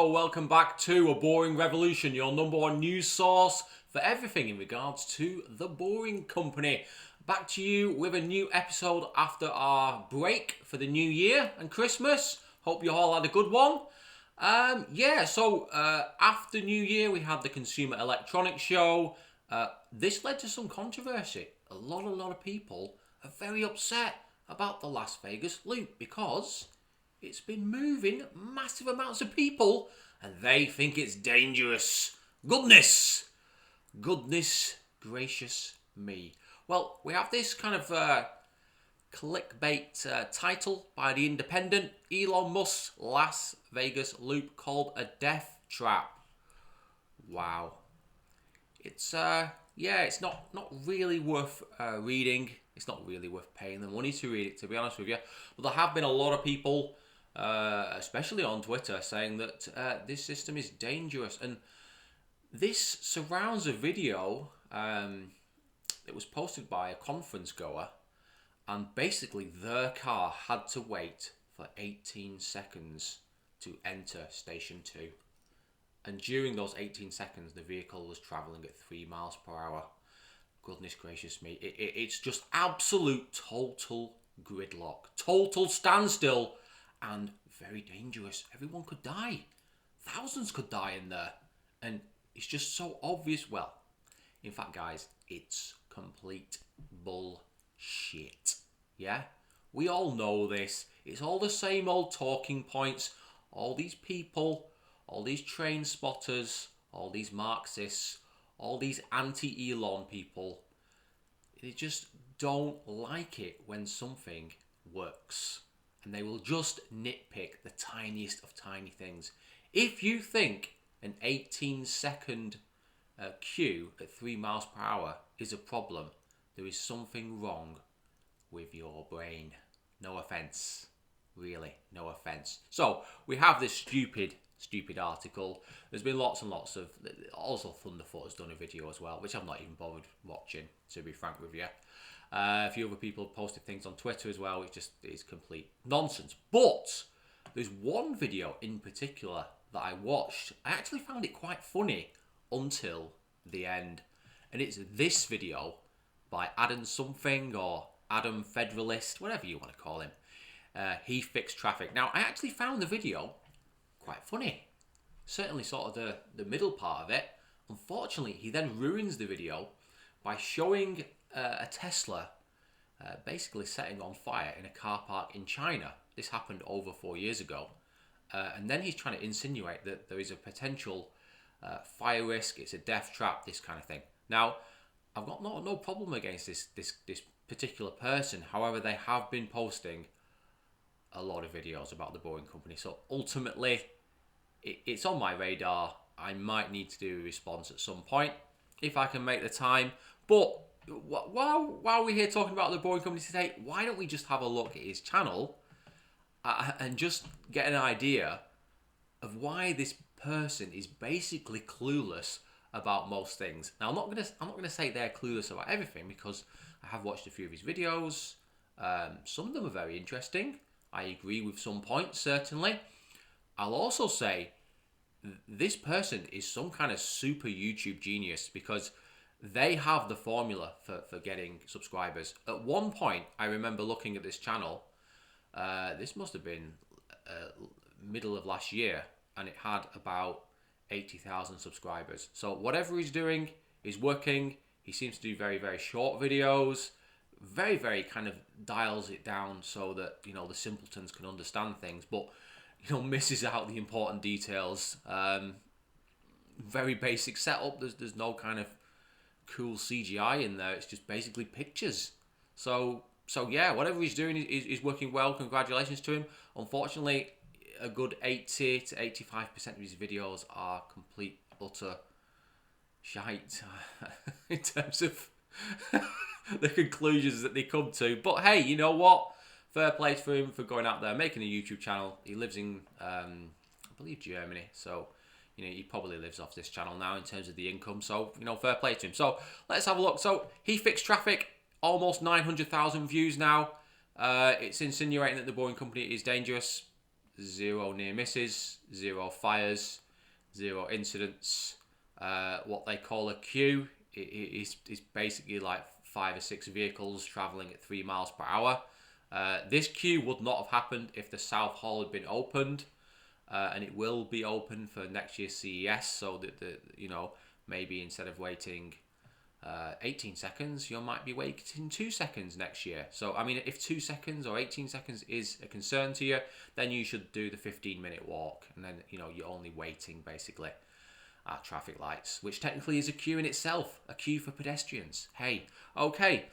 Hello, welcome back to A Boring Revolution, your number one news source for everything in regards to the Boring Company. Back to you with a new episode after our break for the new year and Christmas. Hope you all had a good one. After New Year we had the Consumer Electronics Show. This led to some controversy. A lot of people are very upset about the Las Vegas Loop because it's been moving massive amounts of people and they think it's dangerous. Goodness gracious me. Well, we have this kind of clickbait title by The Independent. Elon Musk's Las Vegas Loop called a death trap. Wow. It's not really worth reading. It's not really worth paying the money to read it, to be honest with you. But there have been a lot of people, especially on Twitter, saying that this system is dangerous. And this surrounds a video that was posted by a conference goer. And basically their car had to wait for 18 seconds to enter Station 2. And during those 18 seconds, the vehicle was travelling at 3 miles per hour. Goodness gracious me. It's just absolute total gridlock. Total standstill. And very dangerous. Everyone could die. Thousands could die in there. And it's just so obvious. Well, in fact, guys, it's complete bullshit. Yeah? We all know this. It's all the same old talking points. All these people, all these train spotters, all these Marxists, all these anti-Elon people, they just don't like it when something works. And they will just nitpick the tiniest of tiny things. If you think an 18-second queue at 3 miles per hour is a problem, there is something wrong with your brain. No offence. Really, no offence. So, we have this stupid article. There's been lots and lots of... Also, Thunderfoot has done a video as well, which I've not even bothered watching, to be frank with you. A few other people have posted things on Twitter as well, which just is complete nonsense. But there's one video in particular that I watched. I actually found it quite funny until the end. And it's this video by Adam something or Adam Federalist, whatever you want to call him. He fixed traffic. Now, I actually found the video quite funny. Certainly sort of the middle part of it. Unfortunately, he then ruins the video by showing a Tesla basically setting on fire in a car park in China. This happened over 4 years ago. And then he's trying to insinuate that there is a potential fire risk, it's a death trap, this kind of thing. Now, I've got no problem against this particular person. However, they have been posting a lot of videos about the Boring Company. So ultimately, it's on my radar. I might need to do a response at some point if I can make the time. But while we're here talking about the Boring Company today, why don't we just have a look at his channel and just get an idea of why this person is basically clueless about most things. Now, I'm not gonna say they're clueless about everything because I have watched a few of his videos. Some of them are very interesting. I agree with some points, certainly. I'll also say this person is some kind of super YouTube genius because they have the formula for getting subscribers. At one point, I remember looking at this channel. This must have been middle of last year, and it had about 80,000 subscribers. So whatever he's doing is working. He seems to do very, very short videos. Very, very kind of dials it down so that, you know, the simpletons can understand things, but, you know, misses out the important details. Very basic setup. There's no kind of cool CGI in there. It's just basically pictures. So yeah, whatever he's doing is working well. Congratulations to him. Unfortunately, a good 80 to 85% of his videos are complete, utter shite in terms of the conclusions that they come to. But hey, you know what? Fair play for him for going out there, making a YouTube channel. He lives in, I believe, Germany. So, you know, he probably lives off this channel now in terms of the income. So, you know, fair play to him. So, let's have a look. So, he fixed traffic. Almost 900,000 views now. It's insinuating that the Boring Company is dangerous. 0 near misses, 0 fires, 0 incidents. What they call a queue is basically like 5 or 6 vehicles traveling at 3 miles per hour. This queue would not have happened if the South Hall had been opened, and it will be open for next year's CES. So that maybe instead of waiting 18 seconds, you might be waiting 2 seconds next year. So I mean, if 2 seconds or 18 seconds is a concern to you, then you should do the 15-minute walk, and then you're only waiting basically at traffic lights, which technically is a queue in itself, a queue for pedestrians. Hey, okay.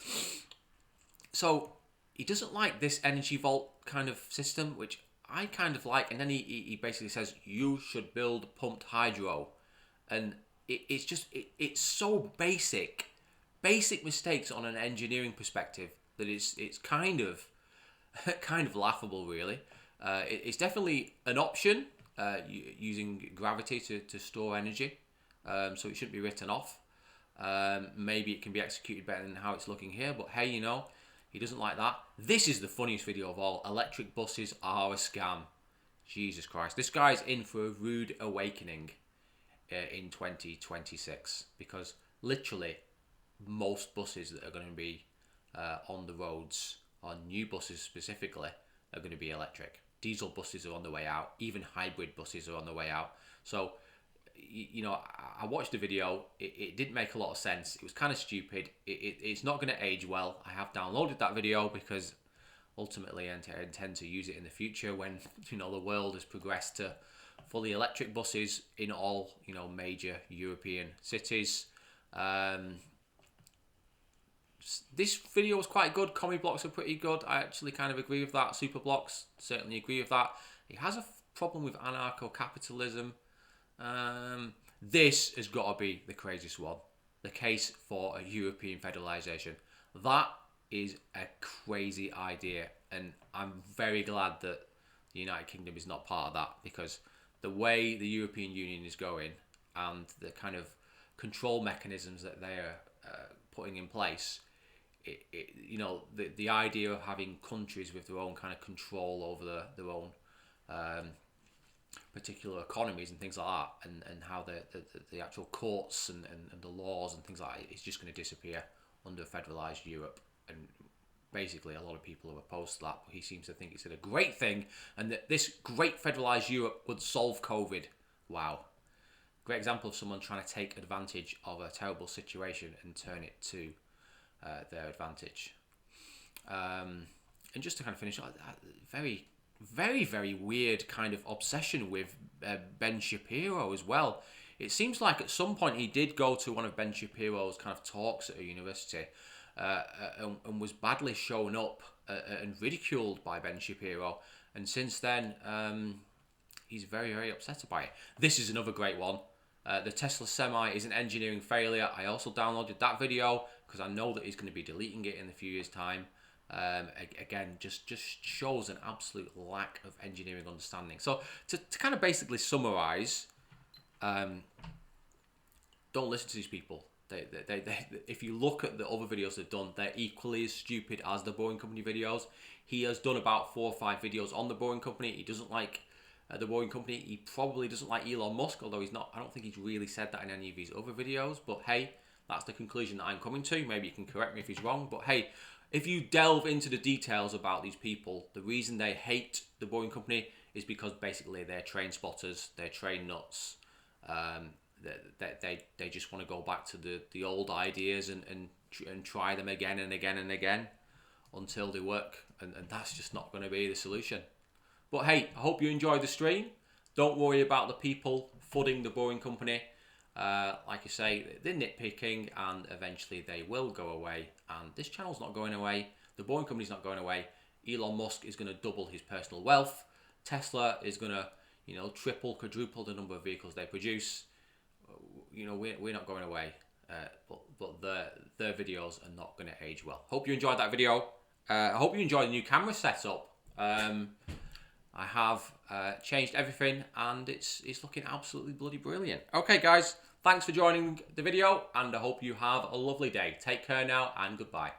So he doesn't like this energy vault kind of system, which I kind of like, and then he basically says you should build pumped hydro, and it's so basic mistakes on an engineering perspective that it's kind of laughable, really. It's definitely an option, using gravity to store energy, so it shouldn't be written off. Maybe it can be executed better than how it's looking here, but hey, he doesn't like that. This is the funniest video of all. Electric buses are a scam. Jesus Christ, this guy's in for a rude awakening in 2026, because literally most buses that are going to be on the roads, on new buses specifically, are going to be electric. Diesel buses are on the way out. Even hybrid buses are on the way out. So, I watched the video. It didn't make a lot of sense. It was kind of stupid. It's not going to age well. I have downloaded that video because ultimately I intend to use it in the future when the world has progressed to fully electric buses in all major European cities. This video was quite good. Commie blocks are pretty good. I actually kind of agree with that. Super blocks, certainly agree with that. He has a problem with anarcho-capitalism. This has got to be the craziest one. The case for a European federalisation. That is a crazy idea, and I'm very glad that the United Kingdom is not part of that, because the way the European Union is going and the kind of control mechanisms that they are putting in place, the idea of having countries with their own kind of control over their own particular economies and things like that, and how the actual courts and the laws and things like that is just going to disappear under federalised Europe. And basically a lot of people are opposed to that, but he seems to think it's a great thing, and that this great federalised Europe would solve COVID. Wow. Great example of someone trying to take advantage of a terrible situation and turn it to their advantage. And just to kind of finish, very, very, very weird kind of obsession with Ben Shapiro as well. It seems like at some point he did go to one of Ben Shapiro's kind of talks at a university, and was badly shown up and ridiculed by Ben Shapiro. And since then, he's very, very upset about it. This is another great one. The Tesla Semi is an engineering failure. I also downloaded that video because I know that he's going to be deleting it in a few years' time. Again, just shows an absolute lack of engineering understanding. So to kind of basically summarize, don't listen to these people. They if you look at the other videos they've done, they're equally as stupid as the Boring Company videos. He has done about 4 or 5 videos on the Boring Company. He doesn't like the Boring Company. He probably doesn't like Elon Musk, although he's not. I don't think he's really said that in any of his other videos. But hey, that's the conclusion that I'm coming to. Maybe you can correct me if he's wrong. But hey, if you delve into the details about these people, the reason they hate the Boring Company is because basically they're train spotters, they're train nuts. They just want to go back to the old ideas and try them again and again and again until they work, and that's just not going to be the solution. But hey, I hope you enjoyed the stream. Don't worry about the people fudding the Boring Company. Like I say, they're nitpicking, and eventually they will go away. And this channel's not going away. The Boring Company's not going away. Elon Musk is going to double his personal wealth. Tesla is going to, triple, quadruple the number of vehicles they produce. We're not going away. But their videos are not going to age well. Hope you enjoyed that video. I hope you enjoyed the new camera setup. I have changed everything, and it's looking absolutely bloody brilliant. Okay, guys, thanks for joining the video, and I hope you have a lovely day. Take care now, and goodbye.